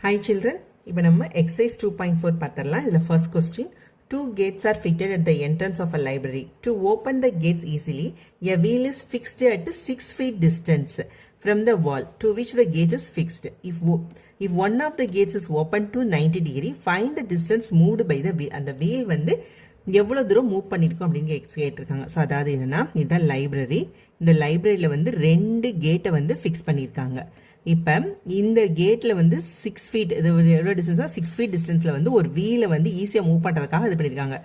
Hi children, இப்போ நம்ம exercise 2.4 பார்த்தரலாம். இதுல first question, two gates are fitted at the entrance of a library. To open the gates easily, a wheel is fixed at 6 feet distance from the wall to which the gate is fixed. If one of the gates is open to 90 degree, find the distance moved by the wheel. அந்த wheel வந்து எவ்வளோ தூரம் move பண்ணியிருக்கோம் அப்படின்னு கேட்டிருக்காங்க. So அதாவது என்னென்னா இதுதான் லைப்ரரி. இந்த லைப்ரரியில் வந்து 2 கேட்டை வந்து ஃபிக்ஸ் பண்ணியிருக்காங்க. இப்போ இந்த கேட்டில் வந்து 6 ஃபீட், இது எவ்வளோ டிஸ்டன்ஸாக 6 ஃபீட் டிஸ்டன்ஸில் வந்து ஒரு வீலை வந்து ஈஸியாக மூவ் பண்ணுறதுக்காக இது பண்ணியிருக்காங்க.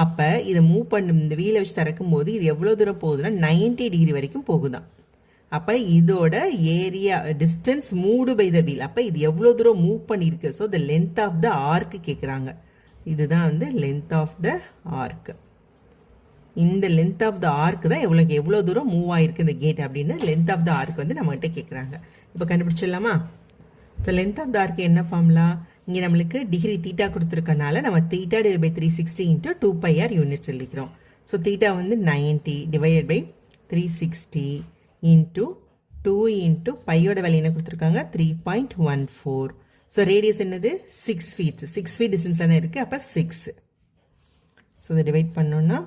அப்போ இதை மூவ் பண்ண இந்த வீலை வச்சு திறக்கும் போது இது எவ்வளோ தூரம் போகுதுன்னா 90 டிகிரி வரைக்கும் போகுதான். அப்போ இதோட area distance moved by the wheel. அப்போ இது எவ்வளோ தூரம் மூவ் பண்ணியிருக்கு. So the length of the arc கேட்குறாங்க. இதுதான் வந்து லென்த் ஆஃப் த ஆர்க். இந்த லென்த் ஆஃப் த ஆர்க் தான் எவ்வளோ தூரம் மூவ் ஆகிருக்கு இந்த கேட் அப்படின்னு லென்த் ஆஃப் த ஆர்க் வந்து நம்மகிட்ட கேட்குறாங்க. இப்போ கண்டுபிடிச்சிடலாமா? So length of the arc என்ன ஃபார்முலா? இங்கே நம்மளுக்கு டிகிரி தீட்டா கொடுத்துருக்கனால நம்ம theta divide by 360 into 2πr units எழுதிக்கிறோம். ஸோ தீட்டா வந்து 90 டிவைடட் பை 360 இன்ட்டு 2 இன்ட்டு பையோட வேல்யூ என்ன கொடுத்துருக்காங்க 3.14. ஸோ ரேடியஸ் என்னது 6 ஃபீட்ஸ். 6 ஃபீட் டிஸ்டன்ஸ் தானே இருக்குது. அப்போ 6. ஸோ இதை டிவைட் பண்ணோன்னா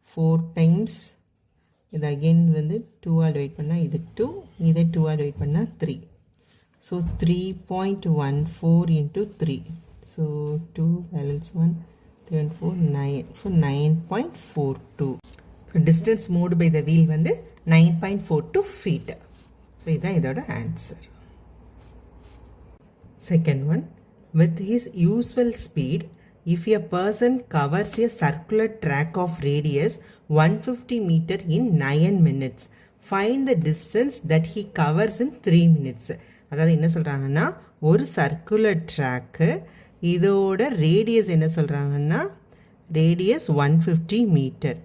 4 டைம்ஸ் இது அகெயின் வந்து 2ஆல் டிவைட் பண்ணால் இது 2, இதை 2ஆல் டிவைட் பண்ணால் 3. So 3.14 into 3. So 2 balance 1 3 and 4 9. So 9.42. So distance moved by the wheel வந்து 9.42 ஃபீட். ஸோ இதுதான் இதோட answer. Second one, with his usual speed, if a person covers a circular track of radius 150 meter in 9 minutes, find the distance that he covers in 3 minutes. அதாவது என்ன சொல்கிறாங்கன்னா ஒரு circular track இதோட radius என்ன சொல்கிறாங்கன்னா radius 150 metre.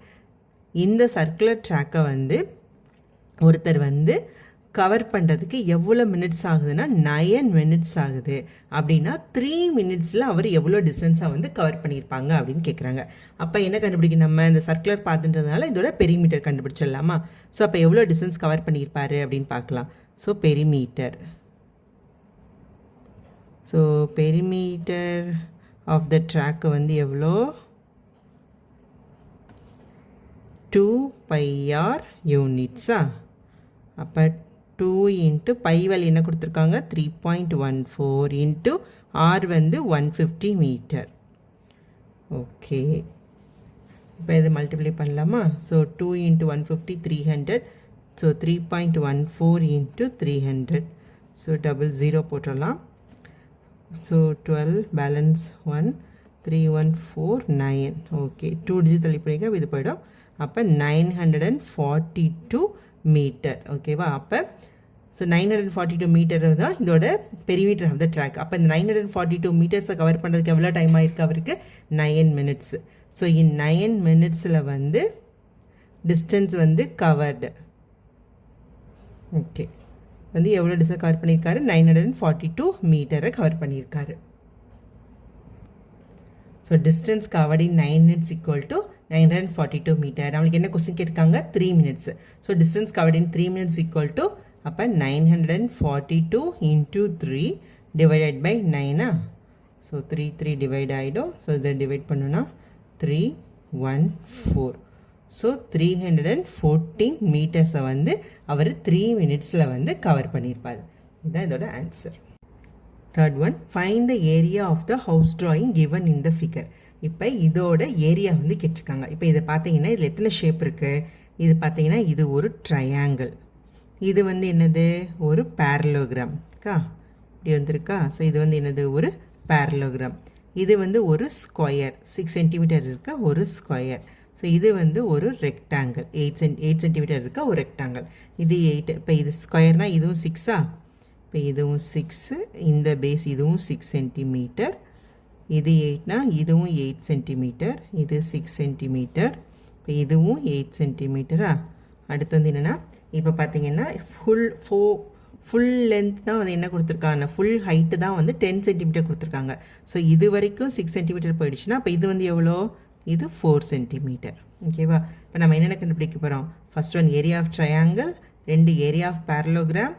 இந்த circular ட்ராக்கை வந்து ஒருத்தர் வந்து கவர் பண்ணுறதுக்கு எவ்வளோ மினிட்ஸ் ஆகுதுன்னா 9 மினிட்ஸ் ஆகுது. அப்படின்னா 3 மினிட்ஸில் அவர் எவ்வளோ டிஸ்டன்ஸாக வந்து கவர் பண்ணியிருப்பாங்க அப்படின்னு கேட்குறாங்க. அப்போ என்ன கண்டுபிடிக்கணும்? நம்ம இந்த சர்க்குலர் பார்த்துன்றதுனால இதோட பெரிமீட்டர் கண்டுபிடிச்சிடலாமா? ஸோ அப்போ எவ்வளோ டிஸ்டன்ஸ் கவர் பண்ணியிருப்பாரு அப்படின்னு பார்க்கலாம். So perimeter. So perimeter of the track வந்து எவ்வளோ 2πr யூனிட்ஸா? அப்போ 2 இன்ட்டு பை வேல்யூ என்ன கொடுத்துருக்காங்க 3.14 இன்ட்டு ஆர் வந்து 150 மீட்டர். ஓகே, இப்போ இது மல்டிப்ளை பண்ணலாமா? So 2 into 150 300. So 3.14 into 300. So 00 போட்டுடலாம். So 12 balance 1 3149. ஓகே, 2 டிஜிட் தள்ளி பண்ணிக்க இது போயிடும். அப்போ 942 மீட்டர். ஓகேவா? அப்போ ஸோ 942 மீட்டர் தான் இதோட பெரிமீட்டர் ஆஃப் த ட்ராக். அப்போ இந்த 942 மீட்டர்ஸை கவர் பண்ணுறதுக்கு எவ்வளோ டைம் ஆயிருக்கு அவருக்கு 9 மினிட்ஸ். ஸோ இன் 9 மினிட்ஸில் வந்து டிஸ்டன்ஸ் வந்து கவர்டு. ஓகே, வந்து எவ்வளோ டிஸ்டன்ஸ் கவர் பண்ணியிருக்காரு 942 மீட்டரை கவர் பண்ணியிருக்காரு. So distance covered in 9 minutes equal to 942 metre. நம்மளுக்கு என்ன கொஸ்டின் கேட்டிருக்காங்க 3 minutes. So distance covered in 3 minutes equal to அப்போ 942 into 3 divided by 9. So 3 divide ஆகிடும். ஸோ இதை டிவைட் பண்ணுன்னா 314. ஸோ 314 மீட்டர்ஸை வந்து அவர் 3 மினிட்ஸில் வந்து கவர் பண்ணியிருப்பார். இதுதான் இதோட answer. Third one, find the area of the house drawing given in the figure. இப்போ இதோட ஏரியா வந்து கேட்டிருக்காங்க. இப்போ இதை பார்த்தீங்கன்னா இதில் எத்தனை ஷேப் இருக்குது? இது பார்த்தீங்கன்னா இது ஒரு ட்ரையாங்கிள். இது வந்து என்னது ஒரு பேரலோகிராம் கா இப்படி வந்திருக்கா? ஸோ இது வந்து என்னது ஒரு பேரலோகிராம். இது வந்து ஒரு ஸ்கொயர் 6 சென்டிமீட்டர் இருக்க ஒரு ஸ்கொயர். ஸோ இது வந்து ஒரு ரெக்டாங்கிள் 8 சென்டிமீட்டர் இருக்க ஒரு ரெக்டாங்கிள். இது 8. இப்போ இது ஸ்கொயர்னால் இதுவும் 6ஆ? இப்போ இதுவும் 6, இந்த பேஸ் இதுவும் 6 சென்டிமீட்டர். இது 8னா இதுவும் 8 சென்டிமீட்டர். இது 6 சென்டிமீட்டர். இப்போ இதுவும் 8 சென்டிமீட்டரா? அடுத்து வந்து என்னென்னா இப்போ பார்த்தீங்கன்னா ஃபுல் லென்த் தான் வந்து என்ன கொடுத்துருக்காங்க, ஃபுல் ஹைட்டு தான் வந்து 10 சென்டிமீட்டர் கொடுத்துருக்காங்க. ஸோ இது வரைக்கும் 6 சென்டிமீட்டர் போயிடுச்சுன்னா அப்போ இது வந்து எவ்வளோ? இது 4 சென்டிமீட்டர். ஓகேவா? இப்போ நம்ம என்னென்ன கண்டுபிடிக்க போகிறோம்? First one area of triangle, 2 area of parallelogram,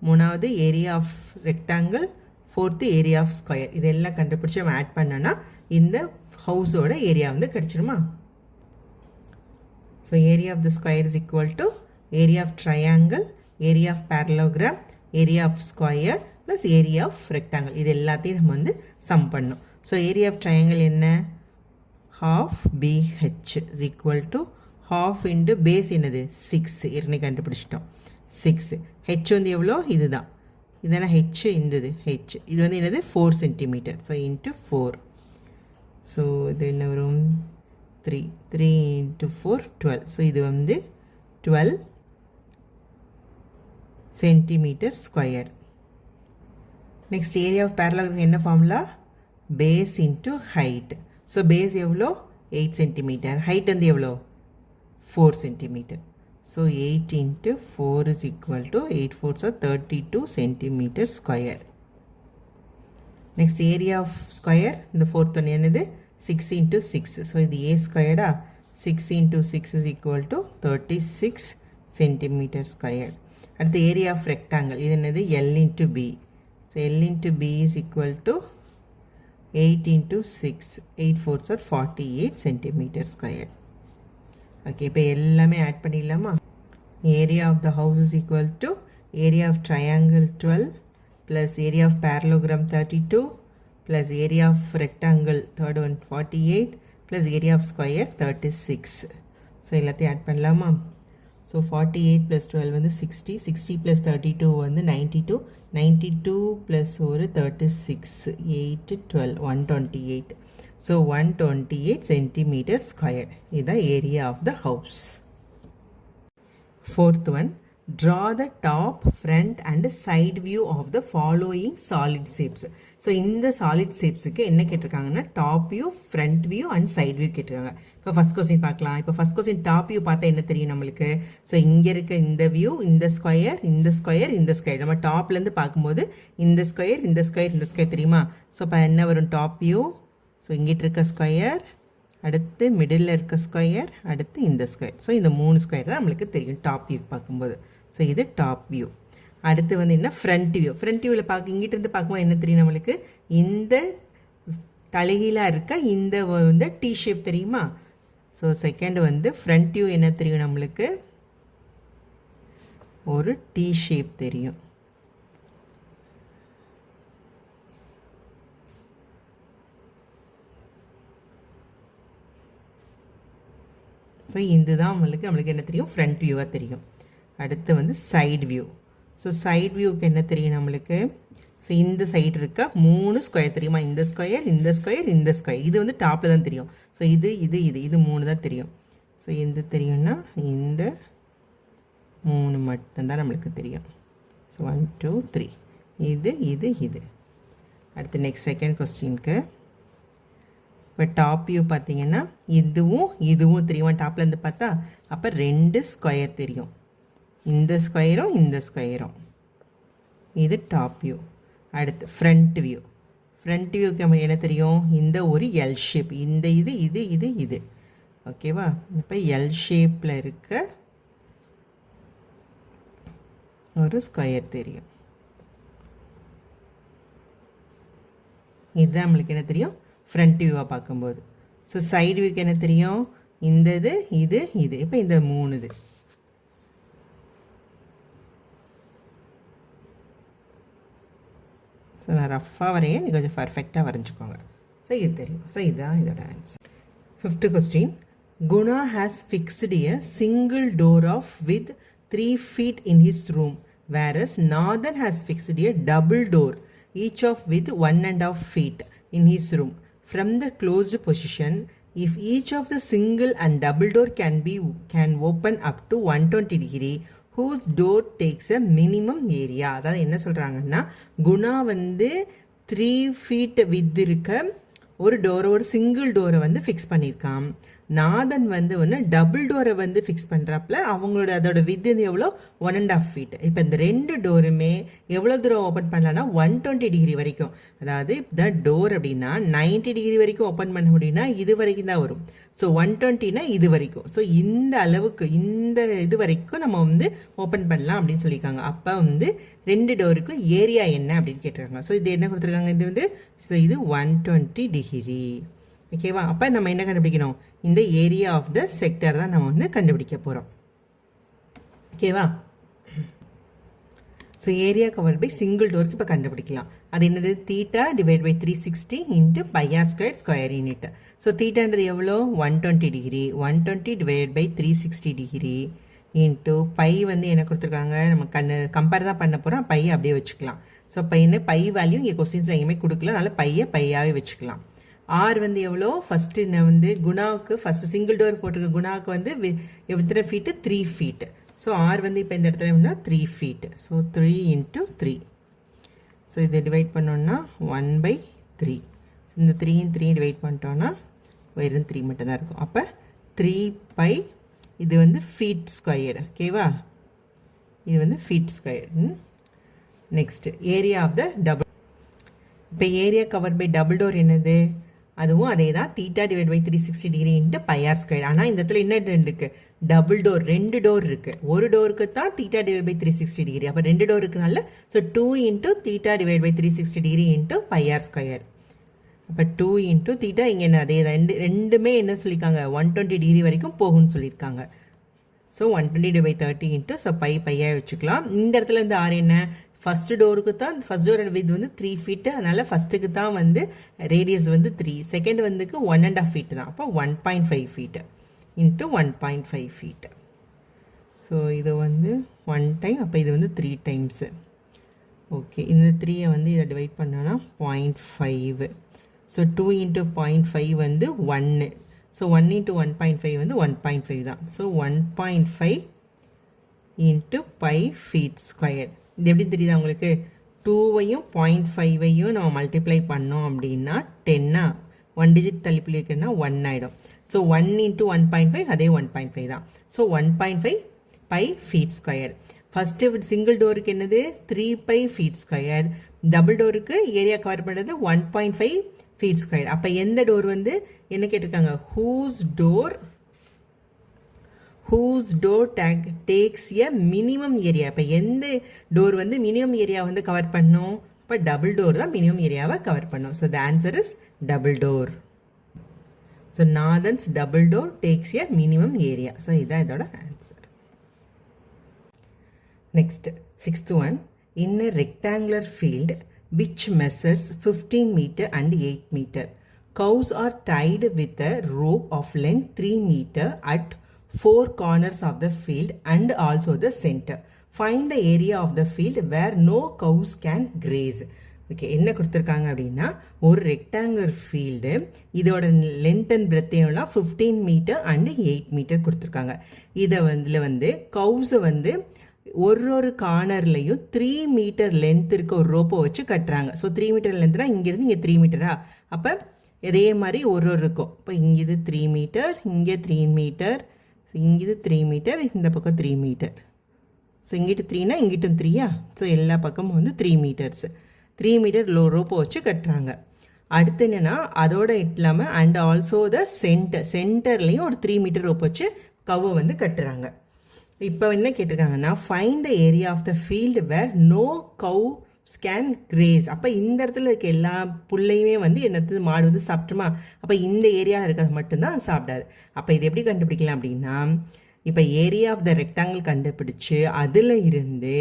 3வது area of rectangle, 4th area of square. இதெல்லாம் கண்டுபிடிச்சி நம்ம ஆட் பண்ணோன்னா இந்த ஹவுஸோட ஏரியா வந்து கிடச்சிருமா? So area of the square is equal to area of triangle, area of parallelogram, area of square plus area of rectangle. இது எல்லாத்தையும் நம்ம வந்து சம் பண்ணணும். ஸோ ஏரியா ஆஃப் ட்ரையாங்கிள் என்ன? half BH is equal to half into base என்னது 6. ஏற்கனவே கண்டுபிடிச்சிட்டோம் 6. H வந்து எவ்வளோ? இதுதான். இதெல்லாம் H இந்தது H. இது வந்து என்னது 4 centimeter. So into 4. ஸோ இது என்ன வரும்? 3 into 4 12. ஸோ இது வந்து 12 centimeter square. Next area of parallelogram என்ன formula? Base into height. So base எவ்வளோ? 8 centimeter. ஹைட் வந்து எவ்வளோ? 4 centimeter. So 8 into 4 is equal to 8 4s are 32 centimeter square. Next area of square இந்த ஃபோர்த் ஒன்று என்னது? 6 into 6. So இது a ஸ்கொயர்டா? 6 into 6 is equal to 36 centimeter square. அடுத்து area of rectangle இது என்னது? L into B. So L into B is equal to 8 into 6. 8 4s are 48 centimeter square. Okay, இப்போ எல்லாமே ஆட் பண்ணிடலாமா? Area of the house is equal to area of triangle 12 plus area of parallelogram 32 plus area of rectangle third one 48 plus area of square 36. So எல்லாத்தையும் add பண்ணலாமா? So 48 plus 12 வந்து 60. 60 plus 32 வந்து 92. 92 plus ஒரு 36 8 12 128. So 128 centimeter square. இதுதான் area of the house. Fourth one, draw the top, front and side view of the following solid shapes. So இந்த solid ஷேப்ஸுக்கு என்ன கேட்டிருக்காங்கன்னா top view, front view and side view கேட்டிருக்காங்க. இப்போ first question பார்க்கலாம். இப்போ first question top view பார்த்தா என்ன தெரியும் நம்மளுக்கு? ஸோ இங்கே இருக்க இந்த வியூ, இந்த ஸ்கொயர், இந்த ஸ்கொயர், இந்த ஸ்கொயர், நம்ம டாப்லேருந்து பார்க்கும்போது இந்த ஸ்கொயர், இந்த ஸ்கொயர், இந்த ஸ்கொயர் தெரியுமா? ஸோ அப்போ என்ன வரும்? Top view. ஸோ இங்கிட்ட இருக்க ஸ்கொயர், அடுத்து மிடில் இருக்க ஸ்கொயர், அடுத்து இந்த ஸ்கொயர். ஸோ இந்த 3 ஸ்கொயர் தான் நம்மளுக்கு தெரியும் டாப் வியூ பார்க்கும்போது. ஸோ இது டாப் வியூ. அடுத்து வந்து என்ன? Front view. ஃப்ரண்ட் வியூவில் இங்கிட்ட இருந்து பார்க்கும்போது என்ன தெரியும் நம்மளுக்கு? இந்த தலைகீழாக இருக்க இந்த வந்து டி ஷேப் தெரியுமா? ஸோ செகண்ட் வந்து ஃப்ரண்ட் வியூ என்ன தெரியும் நம்மளுக்கு? ஒரு டி ஷேப் தெரியும். ஸோ இதுதான் நம்மளுக்கு என்ன தெரியும்? ஃப்ரண்ட் வியூவாக தெரியும். அடுத்து வந்து சைடு வியூ. ஸோ சைடு வியூக்கு என்ன தெரியும் நம்மளுக்கு? ஸோ இந்த சைடு இருக்க 3 ஸ்கொயர் தெரியுமா? இந்த ஸ்கொயர், இந்த ஸ்கொயர், இந்த ஸ்கொயர். இது வந்து டாப்பில் தான் தெரியும். ஸோ இது 3 தான் தெரியும். ஸோ எந்த தெரியும்னா இந்த 3 மட்டும்தான் நம்மளுக்கு தெரியும். ஸோ 1 2 3 இது. அடுத்து நெக்ஸ்ட் செகண்ட் கொஸ்டினுக்கு இப்போ டாப் வியூ பார்த்தீங்கன்னா இதுவும் தெரியுமா? டாப்லேருந்து பார்த்தா அப்போ 2 ஸ்கொயர் தெரியும். இந்த ஸ்கொயரும் இந்த ஸ்கொயரும். இது டாப் வியூ. அடுத்து ஃப்ரண்ட் வியூ. ஃப்ரண்ட் வியூக்கு நம்ம என்ன தெரியும்? இந்த ஒரு எல் ஷேப், இந்த இது. ஓகேவா? இப்போ எல் ஷேப்பில் இருக்க ஒரு ஸ்கொயர் தெரியும். இதுதான் நம்மளுக்கு என்ன தெரியும்? ஃப்ரண்ட் வியூவாக பார்க்கும்போது. ஸோ சைடு வியூக்கு என்ன தெரியும்? இந்த இது. இப்போ இந்த 3 இது. ஸோ நான் ரஃப்பாக வரையேன், நீங்கள் கொஞ்சம் பர்ஃபெக்டாக வரைஞ்சிக்கோங்க. ஸோ இது தெரியும். ஸோ இதுதான் இதோட answer. Fifth question, Guna has fixed a single door of with 3 feet in his room, whereas Nathan has fixed a double door, each of with 1.5 feet in his room. From the closed position, if each of the single and double door can open up to 120 degree, whose door takes a minimum area? அதாவது என்ன சொல்கிறாங்கன்னா, குணா வந்து 3 feet with இருக்க ஒரு single டோரை வந்து fix பண்ணியிருக்கான். நாதன் வந்து ஒன்று டபுள் டோரை வந்து ஃபிக்ஸ் பண்ணுறாப்புல அவங்களோட அதோட வித் எவ்வளோ 1.5 feet. இப்போ இந்த ரெண்டு டோருமே எவ்வளோ தூரம் ஓப்பன் பண்ணலான்னா 120 degree வரைக்கும். அதாவது இந்த டோர் அப்படின்னா 90 degree வரைக்கும் ஓப்பன் பண்ண முடியும்னா இது வரைக்கும் தான் வரும். ஸோ 120னா இது வரைக்கும். ஸோ இந்த அளவுக்கு இந்த இது வரைக்கும் நம்ம வந்து ஓப்பன் பண்ணலாம் அப்படின்னு சொல்லியிருக்காங்க. அப்போ வந்து ரெண்டு டோருக்கும் ஏரியா என்ன அப்படின்னு கேட்டிருக்காங்க. ஸோ இது என்ன கொடுத்துருக்காங்க, இது வந்து ஸோ இது 120 degree. ஓகேவா? அப்போ நம்ம என்ன கண்டுபிடிக்கணும், இந்த ஏரியா ஆஃப் த செக்டர் தான் நம்ம வந்து கண்டுபிடிக்க போகிறோம். ஓகேவா? So area cover by single டோருக்கு இப்போ கண்டுபிடிக்கலாம். அது என்னது, theta divide by 360 into πr square square unit. So தீட்டான்றது எவ்வளோ 120 degree, 120 divide by 360 degree into pi வந்து என்ன கொடுத்துருக்காங்க, நம்ம கம்பேர் தான் பண்ண போகிறோம், பை அப்படியே வச்சுக்கலாம். ஸோ பையனை பை வேல்யூ இங்கே கொஸ்டின்ஸ் எங்கேயுமே கொடுக்கல, அதனால் பையாகவே வச்சுக்கலாம். ஆர் வந்து எவ்வளோ, ஃபஸ்ட்டு நான் வந்து குணாவுக்கு ஃபஸ்ட்டு சிங்கிள் டோர் போட்டிருக்க குணாவுக்கு வந்து எத்தனை ஃபீட்டு, 3 feet. ஸோ ஆர் வந்து இப்போ இந்த இடத்துல எப்படின்னா 3 feet. ஸோ 3 × 3. ஸோ இதை டிவைட் பண்ணோன்னா 1/3. இந்த 3 டிவைட் பண்ணிட்டோன்னா வெறும் 3 மட்டும்தான் இருக்கும். அப்போ 3π, இது வந்து ஃபீட் ஸ்கொயர்டு. ஓகேவா? இது வந்து feet squared. Next area of the double. இப்போ area cover by double door என்னது, அதுவும் அதே தான், theta divide by 360 degree into πr square. ஆனால் இந்த இடத்துல என்ன இருக்குது, டபுள் டோர், ரெண்டு டோர் இருக்குது. ஒரு டோருக்கு தான் தீட்டா டிவைட் பை 360 degree. அப்போ ரெண்டு டோர் இருக்குனால so 2 × theta divide by 360 degree into πr square. அப்போ 2 × தீட்டா இங்கே என்ன அதே தான், ரெண்டுமே என்ன சொல்லியிருக்காங்க 120 degree வரைக்கும் போகும்னு சொல்லியிருக்காங்க. ஸோ 120/30 இன்ட்டு ஸோ பையாக வச்சுக்கலாம். இந்த இடத்துல இருந்து ஆர் என்ன, ஃபஸ்ட்டு டோருக்கு தான், ஃபஸ்ட் டோரோட வித் வந்து 3 feet. அதனால் ஃபஸ்ட்டுக்கு தான் வந்து ரேடியஸ் வந்து 3, செகண்ட் வந்துக்கு 1.5 feet தான். அப்போ 1.5 feet இன்ட்டு 1.5 feet. ஸோ இது வந்து 1 time, அப்போ இது வந்து 3 times. ஓகே, இந்த 3ஐ வந்து இதை டிவைட் பண்ணோன்னா 0.5. ஸோ 2 × 0.5 வந்து 1. ஸோ 1 × 1.5 வந்து 1.5 தான். So 1.5 × π feet square. இது எப்படி தெரியுதா உங்களுக்கு, 2வையும் 0.5வையும் நம்ம மல்டிப்ளை பண்ணோம் அப்படின்னா 10, 1 digit தள்ளிப்புள்ளி வைக்கணும்னா 1 ஆகிடும். ஸோ 1 × 1.5 அதே 1.5 தான். So 1.5 π feet square. First single டோருக்கு என்னது 3π feet square, டபுள் டோருக்கு ஏரியா கவர் பண்ணுறது 1.5 feet square. அப்போ எந்த டோர் வந்து என்ன கேட்டிருக்காங்க, whose door takes a minimum area. இப்போ எந்த டோர் வந்து மினிமம் ஏரியா வந்து கவர் பண்ணும், இப்போ டபுள் டோர் தான் மினிமம் ஏரியாவை கவர் பண்ணும். So the answer is double door. So Nathan's double door takes a minimum area. So இதுதான் இதோட answer. Next 6th one, in a rectangular field which measures 15 meter and 8 meter, cows are tied with a rope of length 3 meter at 4 corners of the field and also the center. Find the area of the field where no cows can graze. Okay, என்ன கொடுத்துருக்காங்க அப்படின்னா, ஒரு rectangular field, இதோட length and breadth எவ்வளோனா 15 meter and 8 meter கொடுத்துருக்காங்க. இதை வந்து கவுஸை வந்து ஒரு கார்னர்லையும் 3 meter லென்த் இருக்க ஒரு ரோப்பை வச்சு கட்டுறாங்க. ஸோ 3 meter லென்த்னா இங்கேருந்து இங்கே 3 meter. அப்போ இதே மாதிரி ஒரு இருக்கும். இப்போ இங்கே இது 3 meter, இங்கே 3 meter, இங்கிட்டு 3 meter, இந்த பக்கம் 3 meter. ஸோ இங்கிட்டு 3னா இங்கிட்டும் 3. ஸோ எல்லா பக்கமும் வந்து 3 meters, 3 meter ரோப்பை வச்சு கட்டுறாங்க. அடுத்து என்னென்னா அதோட இல்லாமல் அண்ட் ஆல்சோ த சென்டர்லேயும் ஒரு 3 meter ரோப் வச்சு கவ்வை வந்து கட்டுறாங்க. இப்போ என்ன கேட்டிருக்காங்கன்னா, find the area of the field where no cows can graze. அப்போ இந்த இடத்துல இருக்க எல்லா புல்லையுமே வந்து என்னது மாடு வந்து சாப்பிட்டுமா, அப்போ இந்த ஏரியாவில் இருக்கிறது மட்டும்தான் சாப்பிடாது. அப்போ இது எப்படி கண்டுபிடிக்கலாம் அப்படின்னா, இப்போ ஏரியா ஆஃப் த ரெக்டாங்கிள் கண்டுபிடிச்சு அதில் இருந்து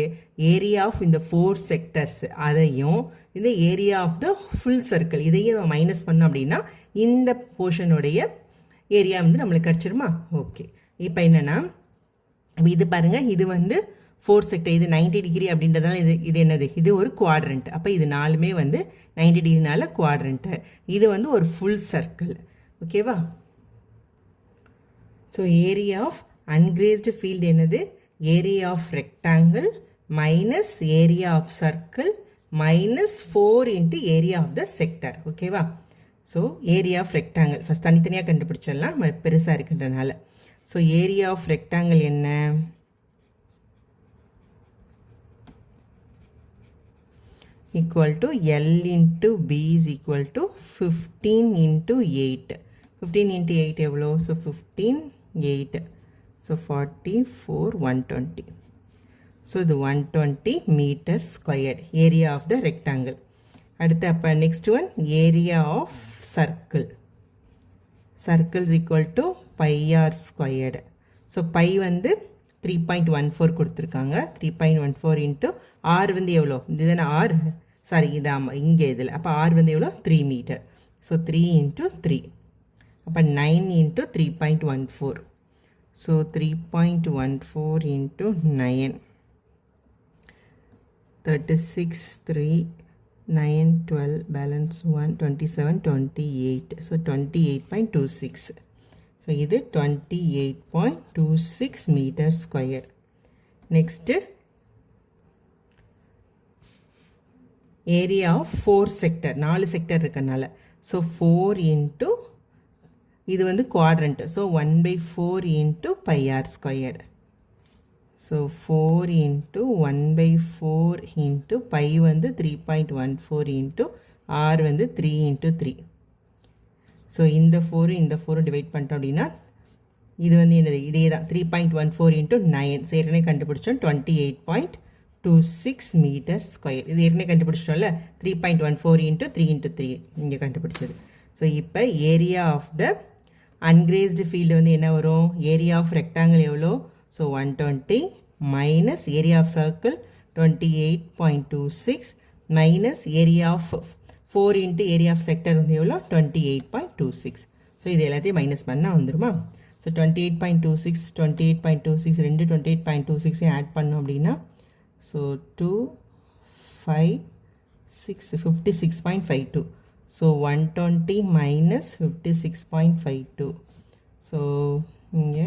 ஏரியா ஆஃப் இந்த 4 sectors அதையும் இந்த area of the full circle இதையும் நம்ம மைனஸ் பண்ணோம் அப்படின்னா இந்த போர்ஷனுடைய ஏரியா வந்து நம்மளுக்கு கிடச்சிருமா. ஓகே, இப்போ என்னென்னா இது பாருங்கள், இது வந்து 4 sector, இது 90 degree அப்படின்றதால இது என்னது, இது ஒரு குவாட்ரண்ட். அப்போ இது 4மே வந்து 90 degreeனால குவாட்ரண்ட்டு. இது வந்து ஒரு ஃபுல் சர்க்கிள். ஓகேவா? So area of ungrazed field என்னது, area of rectangle minus area of circle minus 4 × area of the sector. ஓகேவா? So area of rectangle first தனித்தனியாக கண்டுபிடிச்சிடலாம் பெருசாக இருக்கின்றனால. ஸோ ஏரியா ஆஃப் ரெக்டாங்கிள் என்ன? equal to L into B is equal to 15 into 8. 15 into 8 எவ்வளோ? So 15, 8. So 44, 120. So இது 120 meter squared. Area of the rectangle. அடுத்து அப்போ next one area of circle. Circle is equal to pi r squared. So pi வந்து 3.14 கொடுத்துருக்காங்க. 3.14 into r வந்து எவ்வளோ? இதுதானே r? Sorry இது ஆமாம் இங்கே இதில். அப்போ r வந்து எவ்வளோ? 3 மீட்டர். So 3 into 3. அப்போ 9 into 3.14. So 3.14 into 9. 36, 3, 9, 12, balance 1, 27, 28. So 28.26. So இது 28.26 metre square. Next area of 4 sector, 4 sector இருக்கனால. ஸோ 4 இன்ட்டு இது வந்து quadrant. So 1/4 into pi r squared. So 4 into 1/4 into pi வந்து 3.14 இன்ட்டு ஆர் வந்து 3 into 3. So இந்த 4 இந்த 4 divide பண்ணிட்டோம் அப்படின்னா இது வந்து என்னது? இதே தான் 3.14 இன்ட்டு 9. ஸோ ஏற்கனவே கண்டுபிடிச்சோம் 28.26 மீட்டர் ஸ்கொயர். இது ஏற்கனவே கண்டுபிடிச்சிட்டோம்ல 3.14 இன்ட்டு 3 இன்ட்டு 3 இங்கே கண்டுபிடிச்சது. ஸோ இப்போ area of the ungrazed field வந்து என்ன வரும்? ஏரியா ஆஃப் ரெக்டாங்கிள் எவ்வளோ? So 120 minus area of circle 28.26 minus area of 4 into area of sector வந்து எவ்வளோ? 28.26. ஸோ இது எல்லாத்தையும் மைனஸ் பண்ணால் வந்துடுமா? ஸோ 28.26 28.26 ரெண்டு 28.26 ஆட் பண்ணோம் அப்படின்னா ஸோ 2, 5, 6, 56.52. So 120 minus 56.52. ஸோ இங்கே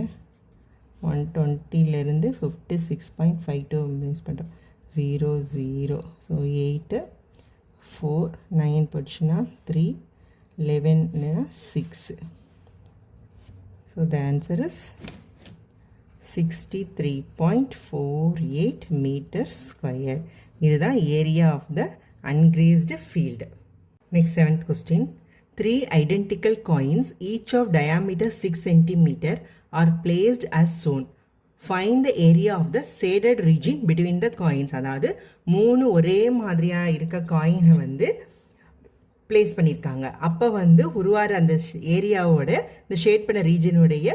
120லேருந்து 56.52 மிஸ் பண்ணுறோம். 0, 0. ஸோ 8, 4, 9 போச்சுன்னா 3, 11 இல்லைன்னா 6. So the answer is 63.48 metre square. இதுதான் area of the ungrazed field. Next 7th question. 3 identical coins each of diameter 6 cm are placed as shown. Find the area of the shaded region between the coins. அதாவது 3 ஒரே மாதிரியாக இருக்க காயினை வந்து place பண்ணியிருக்காங்க. அப்போ வந்து உருவார அந்த ஏரியாவோட இந்த ஷேட் பண்ண ரீஜனுடைய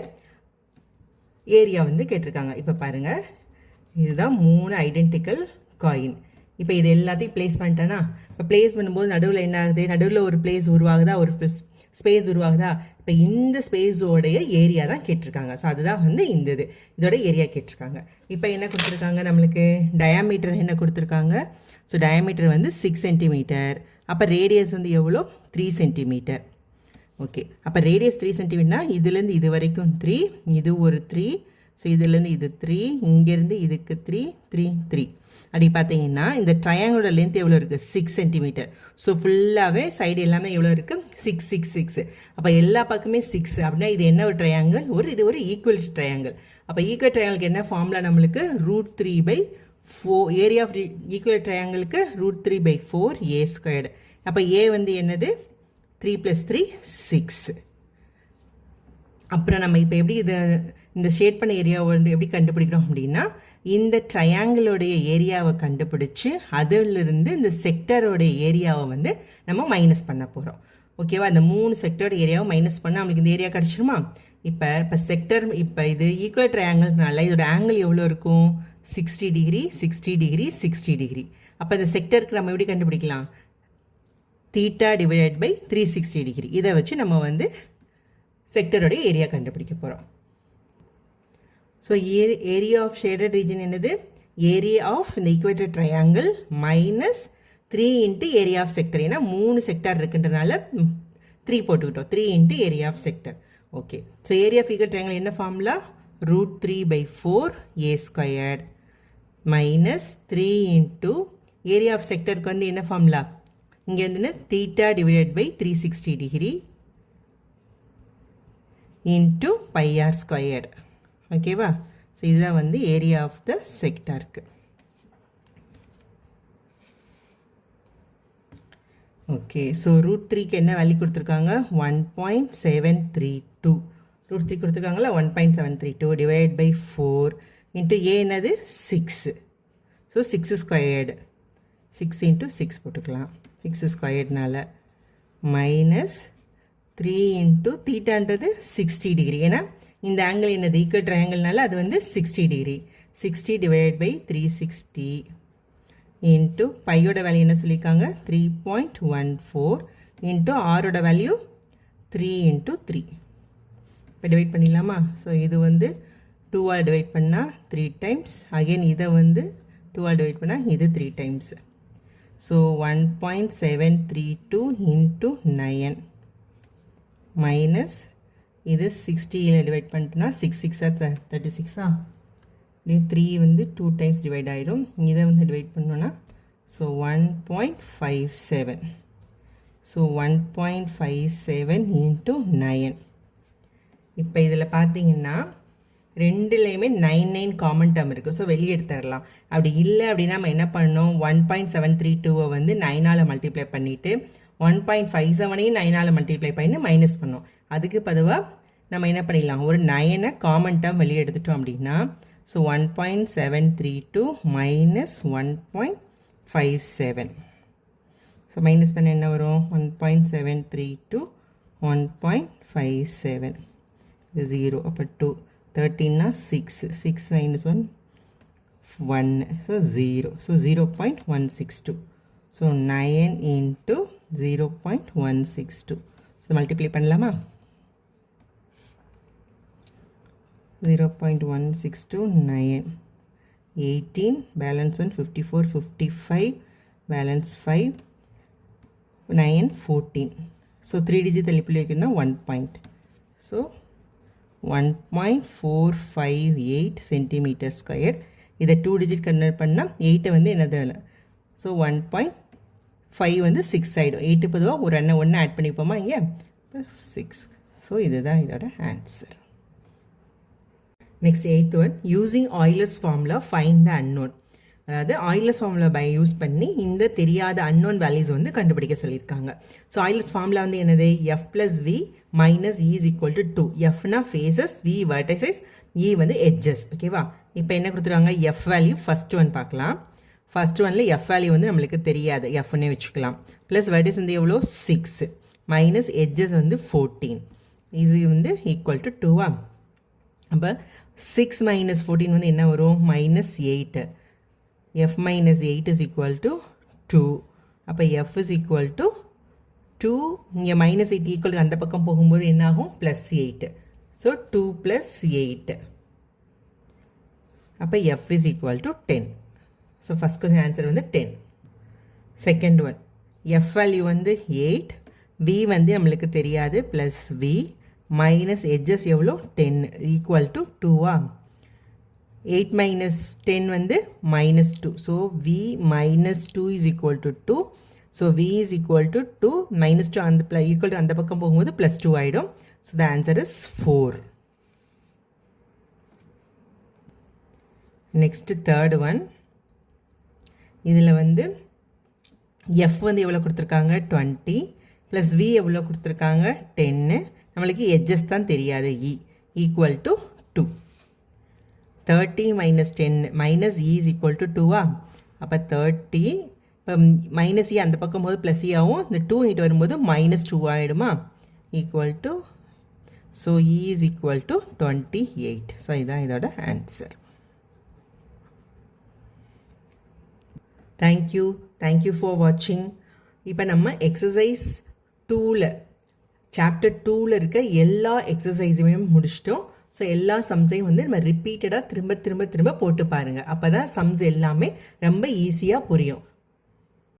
ஏரியா வந்து கேட்டிருக்காங்க. இப்போ பாருங்கள், இதுதான் 3 ஐடென்டிக்கல் காயின். இப்போ இது எல்லாத்தையும் பிளேஸ் பண்ணிட்டேன்னா, இப்போ பிளேஸ் பண்ணும்போது நடுவில் என்ன ஆகுது? நடுவில் ஒரு பிளேஸ் உருவாகுதா, ஒரு ஸ்பேஸ் உருவாகுதா? இப்போ இந்த ஸ்பேஸோடைய ஏரியா தான் கேட்டிருக்காங்க. ஸோ அதுதான் வந்து இந்த இதோட ஏரியா கேட்டிருக்காங்க. இப்போ என்ன கொடுத்துருக்காங்க நம்மளுக்கு? டயாமீட்டர் என்ன கொடுத்துருக்காங்க? ஸோ டயாமீட்டர் வந்து 6 சென்டிமீட்டர். அப்போ ரேடியஸ் வந்து எவ்வளோ? 3 சென்டிமீட்டர். ஓகே, அப்போ ரேடியஸ் 3 சென்டிமீட்டர்னா இதுலேருந்து இது வரைக்கும் 3, இது ஒரு 3. ஸோ இதுலேருந்து இது 3, இங்கேருந்து இதுக்கு 3, 3, 3. அப்படி பார்த்தீங்கன்னா இந்த ட்ரையாங்கிளோட லென்த் எவ்வளோ இருக்குது? 6 சென்டிமீட்டர். ஸோ ஃபுல்லாகவே சைடு எல்லாமே எவ்வளோ இருக்குது? 6, 6, 6. அப்போ எல்லா பக்கமே 6 அப்படின்னா இது என்ன ஒரு ட்ரையாங்கிள்? இது ஒரு ஈக்குவல் ட்ரையாங்கிள். அப்போ ஈக்குவல் ட்ரையாங்கிளுக்கு என்ன ஃபார்முலா நம்மளுக்கு? √3/4. ஏரியா ஆஃப் ஈக்குவல் ட்ரையாங்கிளுக்கு √3/4 a ஸ்கொயர்டு. அப்போ ஏ வந்து என்னது? 3 + 3 6. அப்புறம் நம்ம இப்போ எப்படி இந்த ஷேட் பண்ண ஏரியாவை வந்து எப்படி கண்டுபிடிக்கிறோம் அப்படின்னா, இந்த ட்ரையாங்கிளோடைய ஏரியாவை கண்டுபிடிச்சி அதிலிருந்து இந்த செக்டரோடைய ஏரியாவை வந்து நம்ம மைனஸ் பண்ண போகிறோம். ஓகேவா? இந்த 3 செக்டரோட ஏரியாவை மைனஸ் பண்ணால் நம்மளுக்கு இந்த ஏரியா கிடச்சிருமா? இப்போ செக்டர், இப்போ இது ஈக்குவல் ட்ரையாங்கிள்னால இதோட ஆங்கிள் எவ்வளோ இருக்கும்? 60 டிகிரி, 60 டிகிரி, 60 டிகிரி. அப்போ இந்த செக்டருக்கு நம்ம எப்படி கண்டுபிடிக்கலாம்? θ டிவைடட் பை 360 டிகிரி. இதை வச்சு நம்ம வந்து செக்டரோடைய ஏரியா கண்டுபிடிக்க போகிறோம். So area of shaded region என்னது? ஏரியா ஆஃப் இந்த equator triangle minus 3 into area of sector. ஏன்னா 3 செக்டர் இருக்குன்றனால 3 போட்டுக்கிட்டோம். 3 into area of sector. Okay, so area of equal triangle என்ன formula? √3/4 a squared minus 3 into area of செக்டருக்கு வந்து என்ன formula? இங்கே வந்து theta divided by 360 degree into pi r squared. ஓகேவா? ஸோ இதுதான் வந்து ஏரியா ஆஃப் த செக்டாருக்கு. ஓகே, ஸோ √3க்கு என்ன வேல்யூ கொடுத்துருக்காங்க? 1.732. √3 கொடுத்துருக்காங்களா? 1.732 டிவைட் பை 4 இன்ட்டு ஏ என்னது? 6. ஸோ 6 ஸ்கொயர்டு, 6 இன்ட்டு 6 போட்டுக்கலாம். 6 ஸ்கொயர்டுனால மைனஸ் 3 இன்ட்டு தீட்டான்றது 60 டிகிரி. ஏன்னா இந்த ஆங்கிள் என்னது? ஈக்குவல் ட்ரையாங்கிள்னால அது வந்து 60 டிகிரி. 60 டிவைட் பை 360 இன்ட்டு பையோட வேல்யூ என்ன சொல்லியிருக்காங்க? 3.14 இன்ட்டு ஆரோட வேல்யூ 3 இன்ட்டு 3. இப்போ டிவைட் பண்ணிடலாமா? ஸோ இது வந்து 2ஆல் டிவைட் பண்ணால் 3 டைம்ஸ். அகெயின் இதை வந்து 2ஆல் டிவைட் பண்ணால் இது 3 டைம்ஸ். ஸோ 1.732 இன்ட்டு 9 மைனஸ் இது 60 டிவைட் பண்ணிட்டோன்னா 6 6 36. இப்படி 3 வந்து 2 டைம்ஸ் டிவைட் ஆயிரும். இதை வந்து டிவைட் பண்ணோன்னா ஸோ 1.57. So 1.57 into 9. இப்போ இதில் பார்த்தீங்கன்னா ரெண்டுலேயுமே 9 காமன் டேர்ம் இருக்குது. ஸோ வெளியே எடுத்துடலாம். அப்படி இல்லை அப்படின்னா நம்ம என்ன பண்ணணும்? 1.732 வந்து 9ஆல் மல்டிப்ளை பண்ணிவிட்டு 1.57ஐயும் 9ஆல் மல்டிப்ளை பண்ணி மைனஸ் பண்ணோம். அதுக்கு பொதுவாக நம்ம என்ன பண்ணிடலாம்? ஒரு 9 காமன் டேர்ம் வெளியே எடுத்துட்டோம் அப்படின்னா ஸோ 1.732 மைனஸ் 1.57. ஸோ மைனஸ் பண்ண என்ன வரும்? 1.732 1.57. இது 0. அப்போ 2 13னா 6. 6 minus 1 1. So 0. So 0.162. So 9 into 0.162. So multiply பண்ணலாமா? 0.162 9 18 பேலன்ஸ் 1 54 55 பேலன்ஸ் 5 9 14. ஸோ 3 டிஜிட் தள்ளிப்புள்ளி வைக்கணும்னா 1 பாயிண்ட். So 1.458 centimetre square. இதை 2 டிஜிட் கன்வெர்ட் பண்ணால் 8 வந்து என்னது? ஸோ 1.5 வந்து 6 ஆகிடும். 8 பொதுவாக ஒரு ஒன்று ஆட் பண்ணிப்போமா இங்கே? 6. ஸோ இதுதான் இதோட answer. Next 8th one, using Euler's formula find the unknown. அதாவது ஆயிலர்ஸ் ஃபார்முலா யூஸ் பண்ணி இந்த தெரியாத அன்னோன் வேல்யூஸ் வந்து கண்டுபிடிக்க சொல்லியிருக்காங்க. ஸோ ஆயிலர்ஸ் ஃபார்முலா வந்து என்னது? f plus v minus e is equal to 2. fனா ஃபேஸஸ், v vertices, e வந்து எட்ஜஸ். ஓகேவா? இப்போ என்ன கொடுத்துருவாங்க? f வேல்யூ ஃபர்ஸ்ட் ஒன் பார்க்கலாம். ஃபர்ஸ்ட் ஒன்ல f வேல்யூ வந்து நம்மளுக்கு தெரியாது, fன்னே வச்சுக்கலாம். ப்ளஸ் வெர்டிஸ் வந்து எவ்வளோ? 6 மைனஸ் எட்ஜஸ் வந்து 14. இது வந்து ஈக்குவல் டு 2. அப்போ 6 மைனஸ் 14 வந்து என்ன வரும்? Minus 8. f minus 8 is equal to 2. அப்போ f is equal to 2. இங்கே மைனஸ் 8 ஈக்குவல் அந்த பக்கம் போகும்போது என்ன ஆகும்? ப்ளஸ் 8. So 2 plus 8. அப்போ f is equal to 10. So first question answer வந்து 10. செகண்ட் ஒன், f வேல்யூ வந்து 8, v வந்து நம்மளுக்கு தெரியாது, ப்ளஸ் v மைனஸ் எட்ஜஸ் எவ்வளோ? 10 ஈக்குவல் டு 2. 8 minus 10 வந்து minus 2. So v minus 2 is equal to 2. So v is equal to 2 minus 2 அந்த equal to அந்த பக்கம் போகும்போது plus 2 ஆயிடும். So the answer is 4. Next third one. இதில் வந்து f வந்து எவ்வளோ கொடுத்துருக்காங்க? 20 plus v எவ்வளோ கொடுத்துருக்காங்க? 10. நம்மளுக்கு edges தான் தெரியாது, e equal to 2. 30 minus 10 minus e is equal to 2. அப்போ 30, இப்போ மைனஸ் e அந்த பக்கம் போது ப்ளஸ் e ஆகும், இந்த 2 இங்கிட்ட வரும்போது minus 2 ஆகிடுமா? Equal to, so e is equal to 28. So இதுதான் இதோட ஆன்சர். தேங்க்யூ ஃபார் வாட்சிங். இப்போ நம்ம எக்ஸசைஸ் 2ல் சாப்டர் 2ல் இருக்க எல்லா எக்ஸசைஸுமே முடிச்சிட்டோம். ஸோ எல்லா சம்ஸையும் வந்து நம்ம ரிப்பீட்டடாக திரும்ப போட்டு பாருங்கள். அப்போ தான் சம்ஸ் எல்லாமே ரொம்ப ஈஸியாக புரியும்.